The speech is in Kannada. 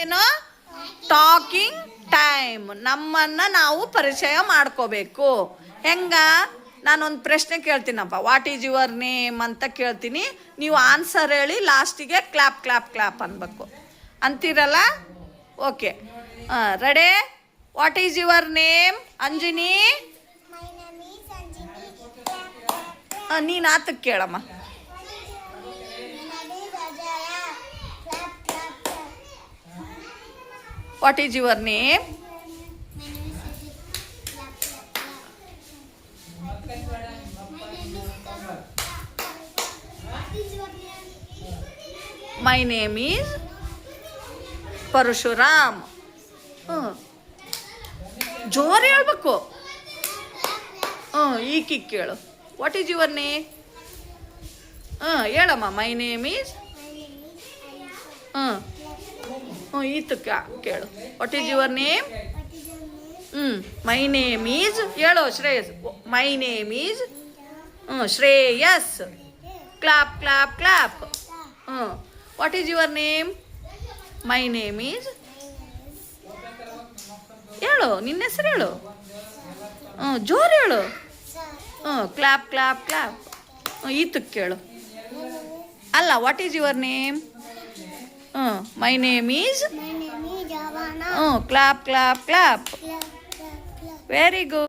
ಏನು ಟಾಕಿಂಗ್ ಟೈಮ್. ನಮ್ಮನ್ನು ನಾವು ಪರಿಚಯ ಮಾಡ್ಕೋಬೇಕು. ಹೆಂಗ? ನಾನೊಂದು ಪ್ರಶ್ನೆ ಕೇಳ್ತೀನಪ್ಪ, ವಾಟ್ ಈಸ್ ಯುವರ್ ನೇಮ್ ಅಂತ ಕೇಳ್ತೀನಿ. ನೀವು ಆನ್ಸರ್ ಹೇಳಿ ಲಾಸ್ಟಿಗೆ ಕ್ಲಾಪ್ ಕ್ಲಾಪ್ ಕ್ಲಾಪ್ ಅನ್ಬೇಕು. ಅಂತೀರಲ್ಲ? Okay, ready? What is your name Anjani? ನೀನು ಆತಕ್ಕೆ ಕೇಳಮ್ಮ. What is your name? My name is Parashuram. ಜೋರು ಹೇಳ್ಬೇಕು. ಈಕಿ ಕೇಳು. What is your name? ಹೇಳಮ್ಮ. ಮೈ ನೇಮ್ ಈಸ್ ಈತಕ್ಕ ಕೇಳು. What is your name? My name is ಹೇಳೋ Shreyas. My name is Shreyas. Clap clap clap. What is your name? My name is ಹೇಳು, ನಿನ್ನ ಹೆಸರು ಹೇಳು. ಜೋರು ಹೇಳು. Clap clap clap. ಈತಕ್ಕೆ ಕೇಳು. ಅಲ್ಲ, what is your name? My name is clap clap clap. Very good.